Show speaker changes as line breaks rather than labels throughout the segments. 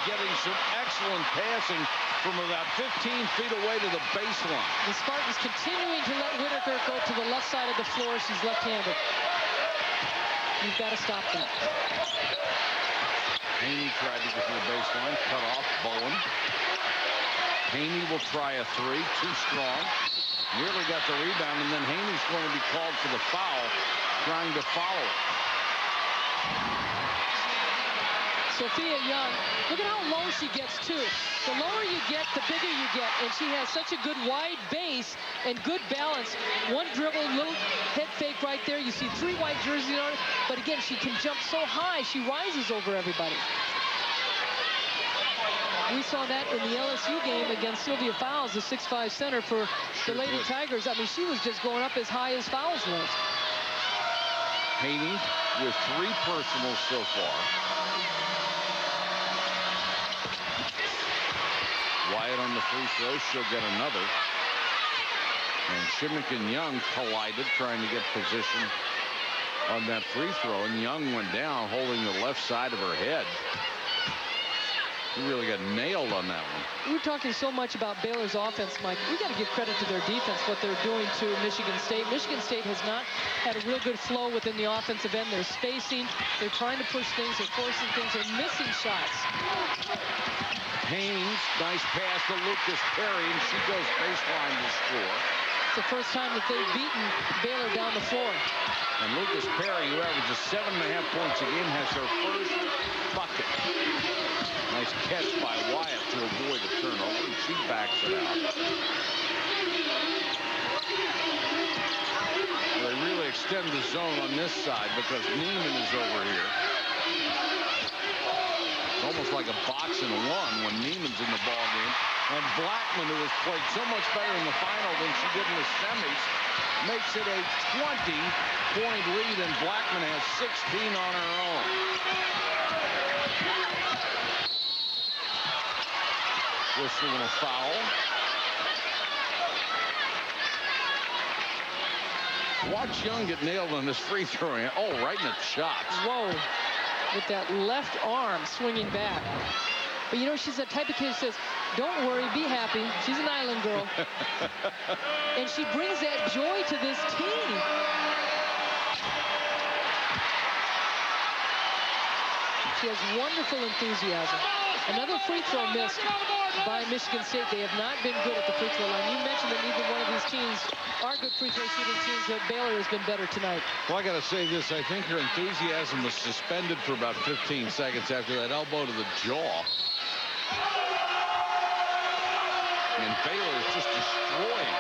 getting some excellent passing from about 15 feet away to the baseline.
The Spartans continuing to let Whitaker go to the left side of the floor. She's left-handed. You've got to stop that.
Haney tried to get to the baseline, cut off Bowen. Haney will try a three, too strong. Nearly got the rebound, and then Haney's going to be called for the foul, trying to follow it.
Sophia Young, look at how low she gets, too. The lower you get, the bigger you get, and she has such a good wide base and good balance. One dribble, little head fake right there. You see 3 white jerseys on it, but again, she can jump so high, she rises over everybody. We saw that in the LSU game against Sylvia Fowles, the 6'5" center for the Lady Tigers. I mean, she was just going up as high as Fowles was.
Haney with 3 personals so far. Wyatt on the free throw. She'll get another. And Shimmick and Young collided, trying to get position on that free throw. And Young went down, holding the left side of her head. He really got nailed on that one.
We're talking so much about Baylor's offense, Mike. We got to give credit to their defense, what they're doing to Michigan State. Michigan State has not had a real good flow within the offensive end. They're spacing. They're trying to push things. They're forcing things. They're missing shots.
Haynes, nice pass to Lucas Perry, and she goes baseline to score.
It's the first time that they've beaten Baylor down the floor.
And Lucas Perry, who averages 7.5 points a game, has her first bucket. Nice catch by Wyatt to avoid the turnover, and she backs it out. Well, they really extend the zone on this side because Neiman is over here. It's almost like a box and one when Neiman's in the ballgame. And Blackman, who has played so much better in the final than she did in the semis, makes it a 20-point lead, and Blackman has 16 on her own. Whistling a foul. Watch Young get nailed on this free throw. Oh, right in the chops.
Whoa. With that left arm swinging back. But you know, she's the type of kid who says, don't worry, be happy. She's an island girl. And she brings that joy to this team. She has wonderful enthusiasm. Another free throw missed by Michigan State. They have not been good at the free throw line. You mentioned that neither one of these teams are good free throw shooting teams, but Baylor has been better tonight.
Well, I got to say this. I think her enthusiasm was suspended for about 15 seconds after that elbow to the jaw. And Baylor is just destroying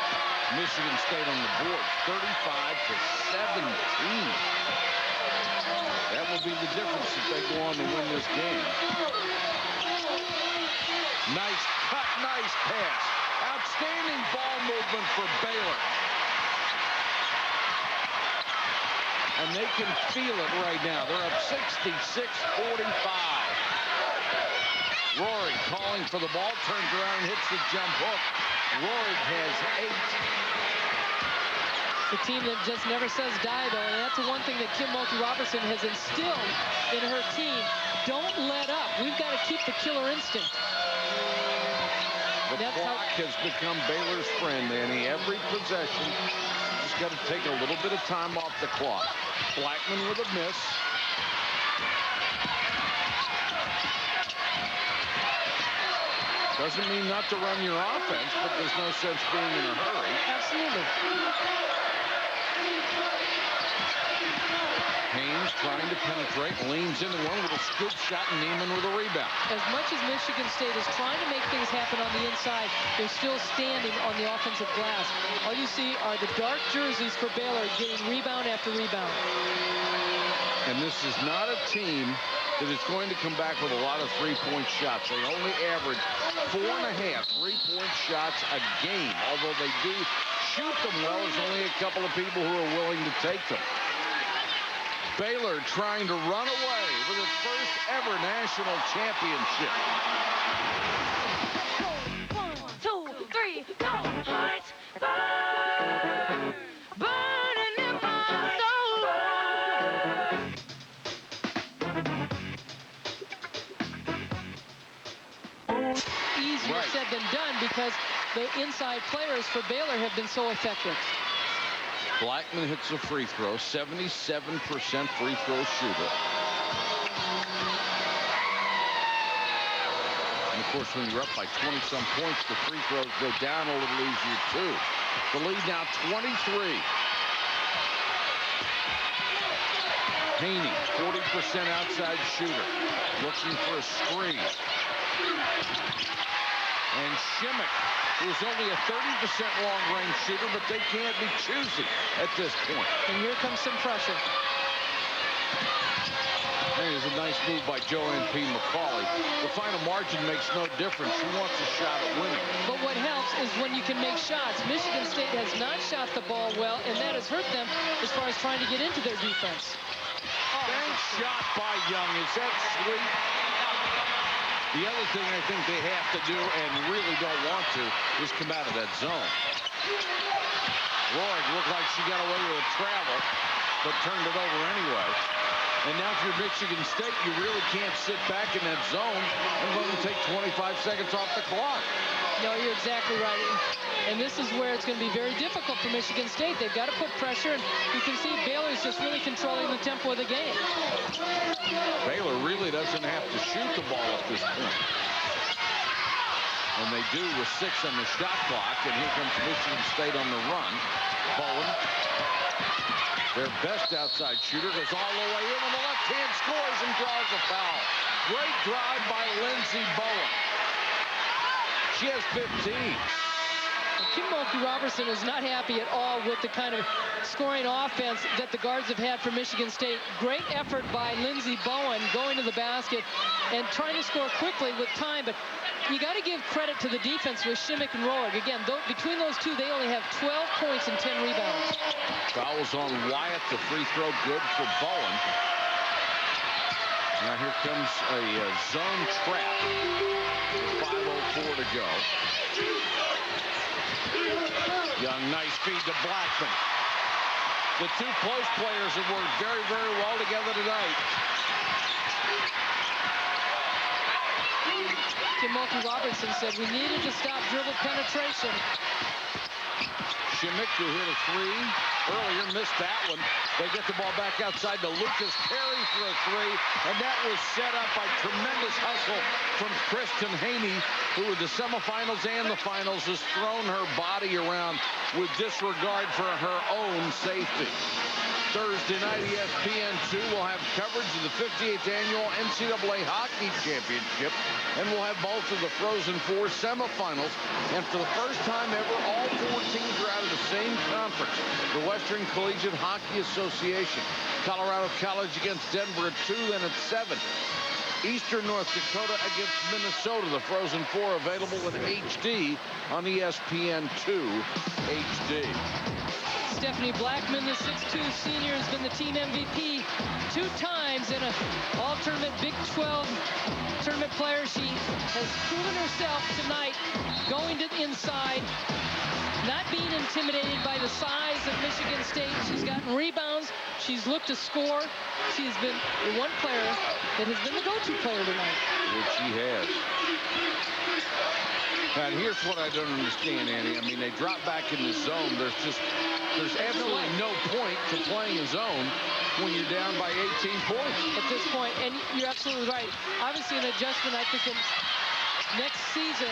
Michigan State on the board, 35-17. That will be the difference if they go on to win this game. Nice cut, nice pass. Outstanding ball movement for Baylor. And they can feel it right now. They're up 66-45. Rory calling for the ball, turns around and hits the jump hook. Rory has 8.
The team that just never says die, though, and that's the one thing that Kim Mulkey-Robertson has instilled in her team. Don't let up. We've got to keep the killer instinct.
The clock has become Baylor's friend, Annie. Every possession, just got to take a little bit of time off the clock. Blackman with a miss. Doesn't mean not to run your offense, but there's no sense being in a hurry.
Absolutely.
Haynes trying to penetrate, leans into one with a scoop shot, and Neiman with a rebound.
As much as Michigan State is trying to make things happen on the inside, they're still standing on the offensive glass. All you see are the dark jerseys for Baylor getting rebound after rebound.
And this is not a team that is going to come back with a lot of three-point shots. They only average 4.5 three-point shots a game. Although they do shoot them well, there's only a couple of people who are willing to take them. Baylor trying to run away with its first ever national championship.
1, 2, 3, go! Hearts burn, burning in my soul.
Easier said than done because the inside players for Baylor have been so effective.
Blackman hits a free throw, 77% free throw shooter. And of course, when you're up by 20-some points, the free throws go down a little easier too. The lead now 23. Haney, 40% outside shooter, looking for a screen. And Shimmick, who's only a 30% long-range shooter, but they can't be choosy at this point.
And here comes some pressure.
Hey, it's a nice move by Joanne P. McCauley. The final margin makes no difference. She wants a shot at winning.
But what helps is when you can make shots. Michigan State has not shot the ball well, and that has hurt them as far as trying to get into their defense.
Bank shot by Young. Is that sweet? The other thing I think they have to do, and really don't want to, is come out of that zone. Roig looked like she got away with a travel, but turned it over anyway. And now if you're Michigan State, you really can't sit back in that zone and let them take 25 seconds off the clock.
No, you're exactly right. And this is where it's going to be very difficult for Michigan State. They've got to put pressure, and you can see Baylor's just really controlling the tempo of the game.
Baylor really doesn't have to shoot the ball at this point. And they do with 6 on the shot clock, and here comes Michigan State on the run. Bowen, their best outside shooter, goes all the way in on the left hand, scores and draws a foul. Great drive by Lindsey Bowen. She has 15.
Kim Mulkey-Robertson is not happy at all with the kind of scoring offense that the guards have had for Michigan State. Great effort by Lindsey Bowen going to the basket and trying to score quickly with time, but you got to give credit to the defense with Shimmick and Roig. Again, between those two, they only have 12 points and 10 rebounds.
Fouls on Wyatt. The free throw good for Bowen. Now here comes a zone trap. 5:04 to go. Young, nice feed to Blackman. The two post players have worked very, very well together tonight.
Kim Mulkey-Robertson said we needed to stop dribble penetration.
Shimmick, who hit a three earlier, missed that one. They get the ball back outside to Lucas Perry for a three, and that was set up by tremendous hustle from Kristen Haney, who in the semifinals and the finals has thrown her body around with disregard for her own safety. Thursday night, ESPN2 will have coverage of the 58th annual NCAA Hockey Championship, and we'll have both of the Frozen Four semifinals. And for the first time ever, all 4 teams are out of the same conference, the Western Collegiate Hockey Association. Colorado College against Denver at 2, then at 7. Eastern North Dakota against Minnesota. The Frozen Four available in HD on ESPN2 HD.
Stephanie Blackman, the 6'2 senior, has been the team MVP 2 times in an all-tournament Big 12 tournament player. She has proven herself tonight, going to the inside, not being intimidated by the size of Michigan State. She's gotten rebounds. She's looked to score. She's been the one player that has been the go-to player tonight.
Which she has. And here's what I don't understand, Annie. I mean, they drop back in the zone. There's absolutely no point to playing a zone when you're down by 18 points.
At this point, and you're absolutely right. Obviously, an adjustment, I think, in next season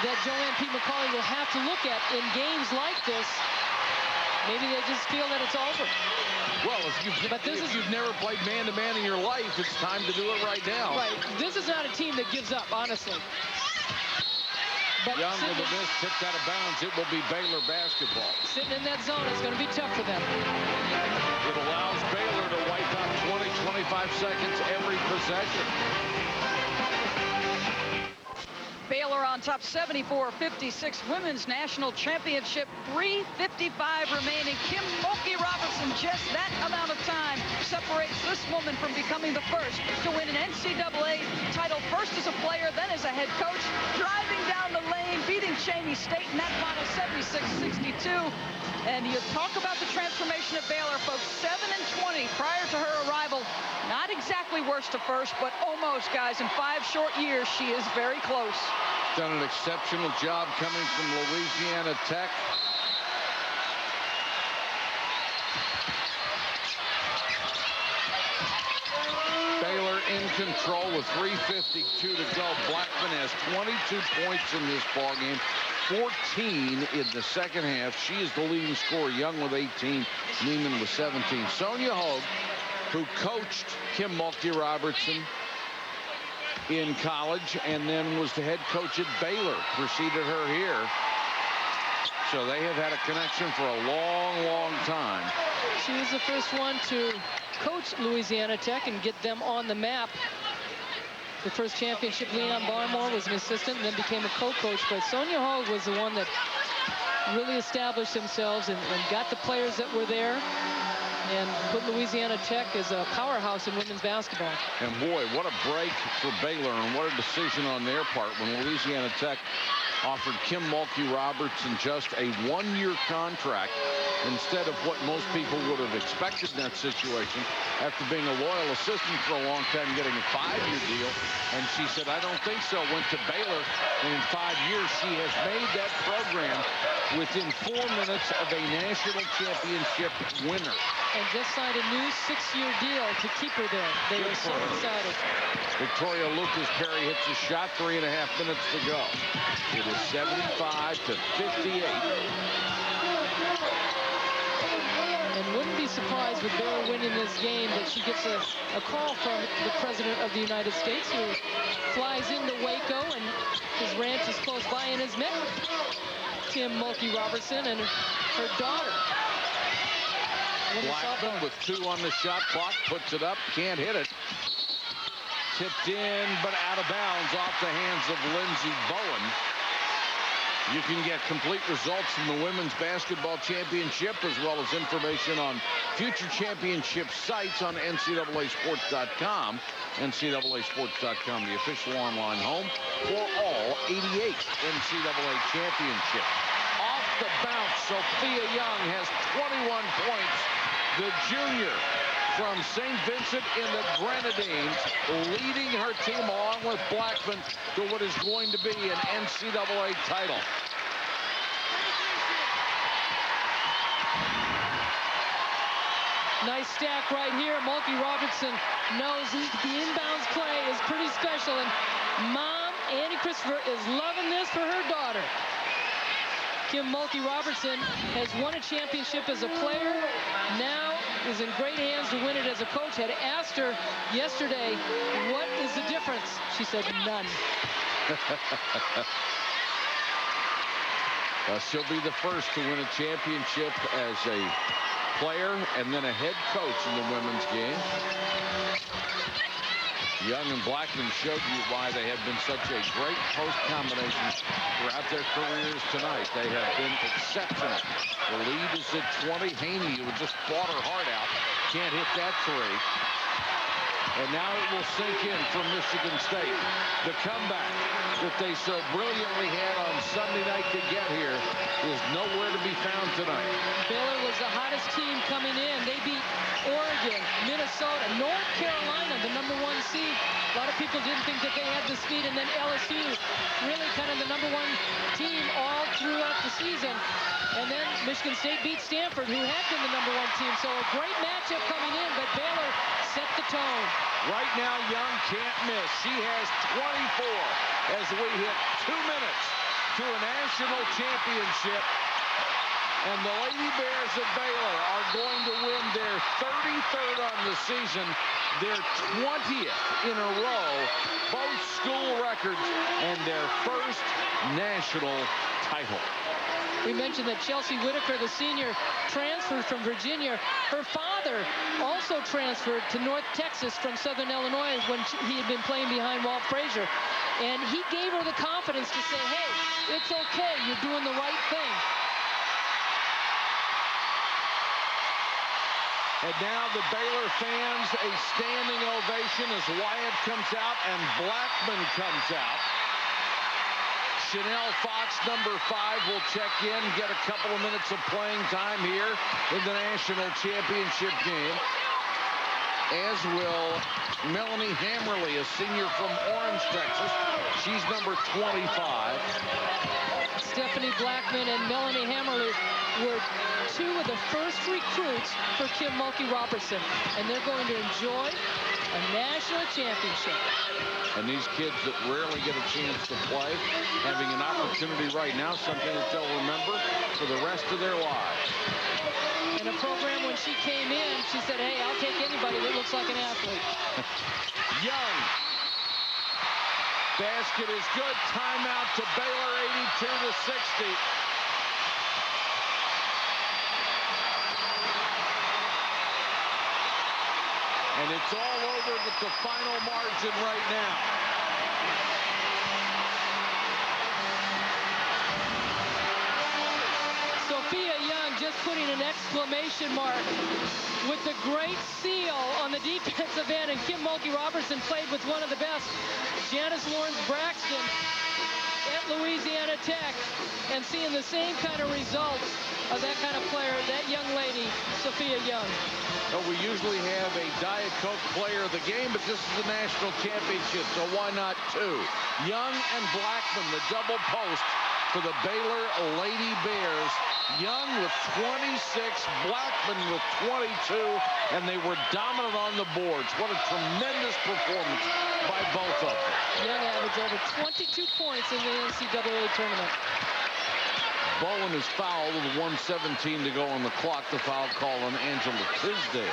that Joanne P. McCauley will have to look at in games like this. Maybe they just feel that it's over.
Well, if you've never played man-to-man in your life, it's time to do it right now.
Right. This is not a team that gives up, honestly. But
Young with a miss, tipped out of bounds. It will be Baylor basketball.
Sitting in that zone is going to be tough for them.
It allows Baylor to wipe out 20, 25 seconds every possession.
Baylor on top, 74-56, women's national championship, 3:55 remaining. Kim Mulkey-Robertson, just that amount of time separates this woman from becoming the first to win an NCAA title, first as a player, then as a head coach, driving down the lane, beating Cheney State in that final 76-62. And you talk about the transformation at Baylor, folks. 7-20 prior to her arrival. Not exactly worst to first, but almost, guys. In 5 short years, she is very close.
Done an exceptional job coming from Louisiana Tech. Baylor in control with 3:52 to go. Blackman has 22 points in this ballgame, 14 in the second half. She is the leading scorer. Young with 18, Neiman with 17. Sonia Hogue, who coached Kim Mulkey-Robertson in college and then was the head coach at Baylor, preceded her here. So they have had a connection for a long, long time.
She was the first one to coach Louisiana Tech and get them on the map. The first championship, Leon Barmore was an assistant and then became a co-coach. But Sonia Hogue was the one that really established themselves and got the players that were there and put Louisiana Tech as a powerhouse in women's basketball.
And boy, what a break for Baylor, and what a decision on their part when Louisiana Tech offered Kim Mulkey-Robertson just a 1-year contract instead of what most people would have expected in that situation, after being a loyal assistant for a long time, getting a 5-year deal. And she said, I don't think so. Went to Baylor, and in 5 years she has made that program within 4 minutes of a national championship winner.
And just signed a new 6-year deal to keep her there. They were so excited. Victoria
Lucas Perry hits a shot, 3.5 minutes to go. It is 75-58.
And wouldn't be surprised with Baylor winning this game that she gets a call from the President of the United States, who flies into Waco, and his ranch is close by, and has met Kim Mulkey-Robertson and her daughter.
Blackman with 2 on the shot clock, puts it up, can't hit it. Tipped in, but out of bounds off the hands of Lindsey Bowen. You can get complete results from the Women's Basketball Championship, as well as information on future championship sites on NCAAsports.com. NCAAsports.com, the official online home for all 88 NCAA championships. Off the bounce, Sophia Young has 21 points. The junior from St. Vincent in the Grenadines, leading her team along with Blackman to what is going to be an NCAA title.
Nice stack right here. Mulkey-Robertson knows the inbounds play is pretty special, and Mom, Annie Christopher, is loving this for her daughter. Kim Mulkey-Robertson has won a championship as a player, now is in great hands to win it as a coach. Had asked her yesterday, what is the difference? She said, none.
She'll be the first to win a championship as a player and then a head coach in the women's game. Young and Blackman showed you why they have been such a great post combination throughout their careers tonight. They have been exceptional. The lead is at 20. Haney, who just fought her heart out, can't hit that 3. And now it will sink in from Michigan State. The comeback that they so brilliantly had on Sunday night to get here is nowhere to be found tonight.
Baylor was the hottest team coming in. They beat Oregon, Minnesota, North Carolina, the #1 seed. A lot of people didn't think that they had the speed, and then LSU, really kind of the #1 team all throughout the season. And then Michigan State beat Stanford, who had been the #1 team. So a great matchup coming in, but Baylor set the tone.
Right now, Young can't miss. She has 24 as we hit 2 minutes to a national championship. And the Lady Bears of Baylor are going to win their 33rd on the season, their 20th in a row, both school records, and their first national title.
We mentioned that Chelsea Whitaker, the senior, transferred from Virginia. Her father also transferred to North Texas from Southern Illinois when he had been playing behind Walt Frazier. And he gave her the confidence to say, hey, it's okay, you're doing the right thing.
And now the Baylor fans, a standing ovation as Wyatt comes out and Blackman comes out. Chanel Fox, number 5, will check in, get a couple of minutes of playing time here in the national championship game. As will Melanie Hammerly, a senior from Orange, Texas. She's number 25.
Stephanie Blackman and Melanie Hammerly were 2 of the first recruits for Kim Mulkey-Robertson, and they're going to enjoy a national championship.
And these kids that rarely get a chance to play, having an opportunity right now, something that they'll remember for the rest of their lives.
In a program, when she came in, she said, hey, I'll take anybody that looks like an athlete.
Young. Basket is good. Timeout to Baylor, 82-60. And it's all over with the final margin right now.
Sophia Young just putting an exclamation mark with the great seal on the defensive end, and Kim Mulkey-Robertson played with one of the best, Janice Lawrence-Braxton at Louisiana Tech, and seeing the same kind of results of that kind of player, that young lady, Sophia Young.
Well, we usually have a Diet Coke player of the game, but this is the national championship, so why not 2? Young and Blackman, the double post for the Baylor Lady Bears. Young with 26, Blackman with 22, and they were dominant on the boards. What a tremendous performance by both of them.
Young averaged over 22 points in the NCAA tournament.
Bowen is fouled with 1:17 to go on the clock. The foul call on Angela Tisdale.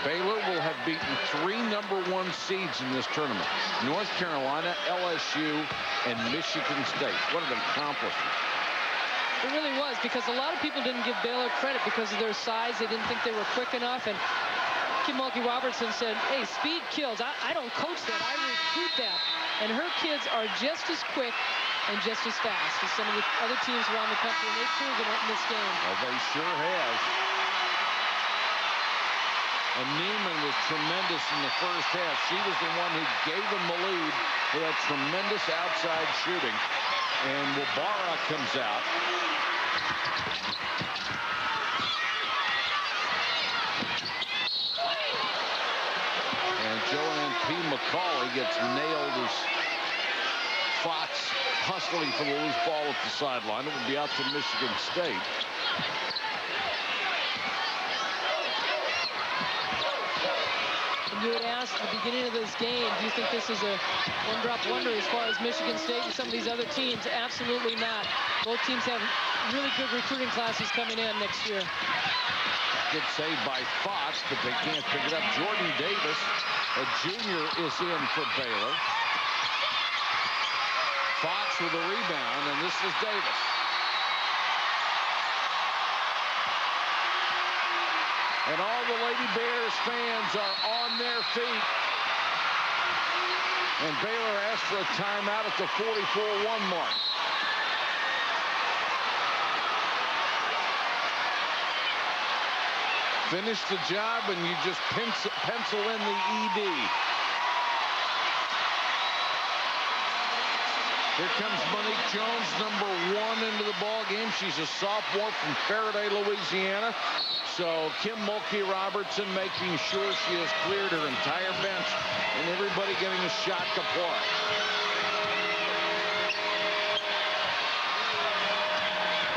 Baylor will have beaten 3 number 1 seeds in this tournament: North Carolina, LSU, and Michigan State. What an accomplishment.
It really was, because a lot of people didn't give Baylor credit because of their size. They didn't think they were quick enough, and Kim Mulkey-Robertson said, hey, speed kills. I don't coach that, I recruit that. And her kids are just as quick and just as fast as some of the other teams around the country, and they've proven it in this game.
Well, they sure have. And Neiman was tremendous in the first half. She was the one who gave them the lead with that tremendous outside shooting. And Wabara comes out. And Joanne P. McCauley gets nailed as Fox hustling for the loose ball at the sideline. It would be out to Michigan State.
You had asked at the beginning of this game, do you think this is a one-drop wonder as far as Michigan State and some of these other teams? Absolutely not. Both teams have really good recruiting classes coming in next year.
Good save by Fox, but they can't pick it up. Jordan Davis, a junior, is in for Baylor. Fox with a rebound, and this is Davis. And all the Lady Bears fans are on their feet. And Baylor asked for a timeout at the 44-1 mark. Finish the job and you just pencil in the ED. Here comes Monique Jones, number 1 into the ball game. She's a sophomore from Faraday, Louisiana. So Kim Mulkey-Robertson making sure she has cleared her entire bench and everybody getting a shot to play.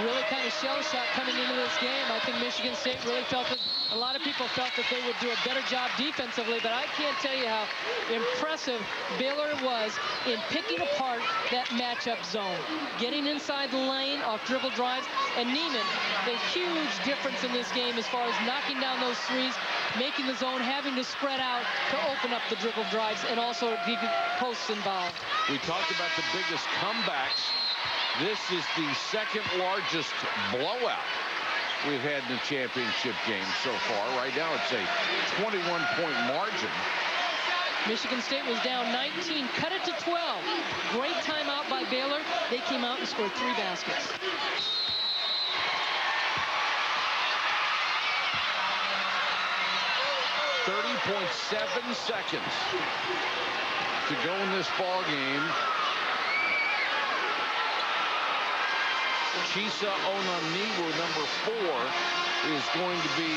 Really kind of shell shock coming into this game. I think Michigan State really felt that a lot of people felt that they would do a better job defensively, but I can't tell you how impressive Baylor was in picking apart that matchup zone, getting inside the lane off dribble drives. And Neiman, the huge difference in this game as far as knocking down those threes, making the zone, having to spread out to open up the dribble drives, and also be posts involved.
We talked about the biggest comebacks. This is the second largest blowout we've had in the championship game so far. Right now it's a 21-point margin.
Michigan State was down 19, cut it to 12. Great timeout by Baylor. They came out and scored 3 baskets.
30.7 seconds to go in this ball game. Chisa Onaniwu, number 4, is going to be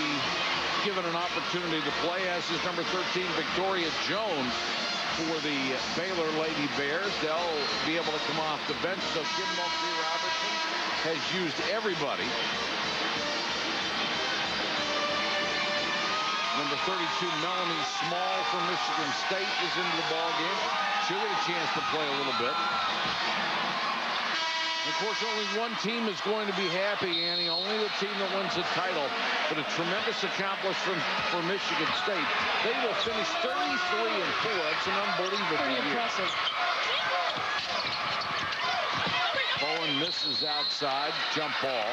given an opportunity to play, as is number 13, Victoria Jones, for the Baylor Lady Bears. They'll be able to come off the bench, so Kim Mulkey-Robertson has used everybody. Number 32, Melanie Small from Michigan State, is into the ball game. She'll get a chance to play a little bit. Of course, only one team is going to be happy, Annie. Only the team that wins the title. But a tremendous accomplishment for Michigan State. They will finish 33-4. It's an unbelievable
Pretty
year.
impressive.
Bowen misses outside. Jump ball.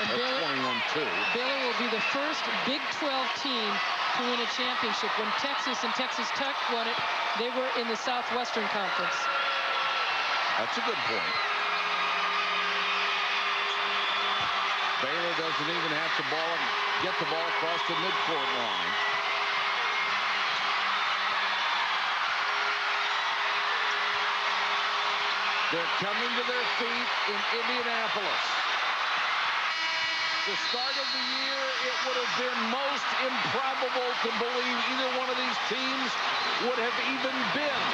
And
That's 21-2.
Baylor will be the first Big 12 team to win a championship. When Texas and Texas Tech won it, they were in the Southwestern Conference.
That's a good point. Baylor doesn't even have to get the ball across the midcourt line. They're coming to their feet in Indianapolis. The start of the year, it would have been most improbable to believe either one of these teams would have even been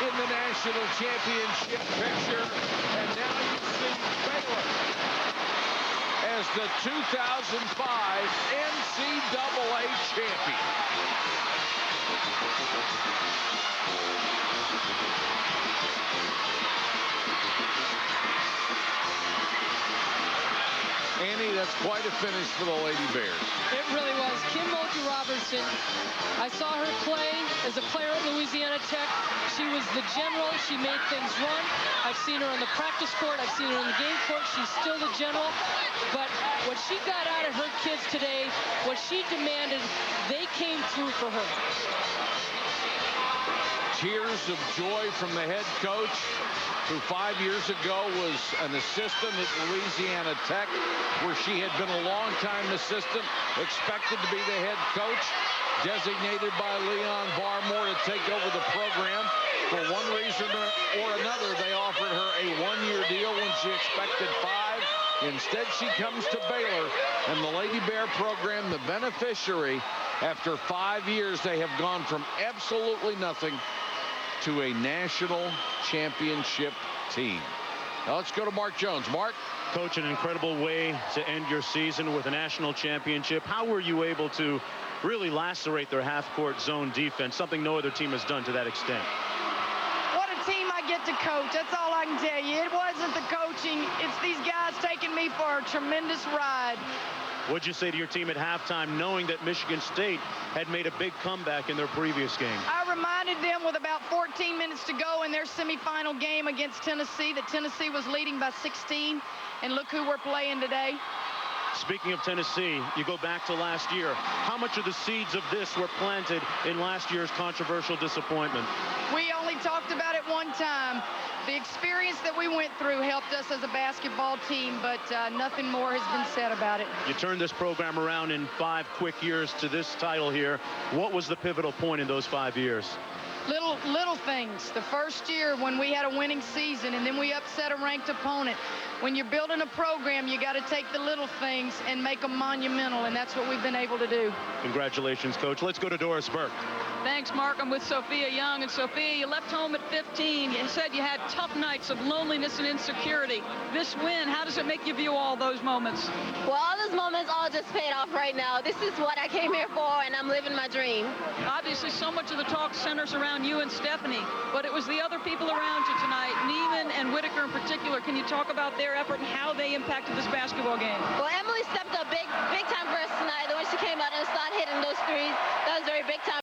in the national championship picture. And now you see Baylor as the 2005 NCAA champion. Annie, that's quite a finish for the Lady Bears.
It really was. Kim Mulkey-Robertson, I saw her play as a player at Louisiana Tech. She was the general. She made things run. I've seen her on the practice court. I've seen her on the game court. She's still the general. But what she got out of her kids today, what she demanded, they came through for her.
Tears of joy from the head coach, who 5 years ago was an assistant at Louisiana Tech, where she had been a longtime assistant, expected to be the head coach, designated by Leon Barmore to take over the program. For one reason or another, they offered her a one-year deal when she expected 5. Instead, she comes to Baylor, and the Lady Bear program, the beneficiary. After 5 years, they have gone from absolutely nothing to a national championship team. Now let's go to Mark Jones. Mark?
Coach, an incredible way to end your season with a national championship. How were you able to really lacerate their half-court zone defense, something no other team has done to that extent?
What a team I get to coach. That's all I can tell you. It wasn't the coaching. It's these guys taking me for a tremendous ride.
What'd you say to your team at halftime, knowing that Michigan State had made a big comeback in their previous game?
I reminded them with about 14 minutes to go in their semifinal game against Tennessee that Tennessee was leading by 16. And look who we're playing today.
Speaking of Tennessee, you go back to last year. How much of the seeds of this were planted in last year's controversial disappointment?
We only talked about it one time. The experience that we went through helped us as a basketball team, but nothing more has been said about it.
You turned this program around in 5 quick years to this title here. What was the pivotal point in those 5 years?
Little things. The first year when we had a winning season and then we upset a ranked opponent. When you're building a program, you got to take the little things and make them monumental, and that's what we've been able to do.
Congratulations, Coach. Let's go to Doris Burke.
Thanks, Mark. I'm with Sophia Young. And Sophia, you left home at 15. You said you had tough nights of loneliness and insecurity. This win, how does it make you view all those moments?
Well, all those moments all just paid off right now. This is what I came here for, and I'm living my dream.
Obviously, so much of the talk centers around you and Stephanie, but it was the other people around you tonight, Neiman and Whitaker in particular. Can you talk about their effort and how they impacted this basketball game?
Well, Emily stepped up big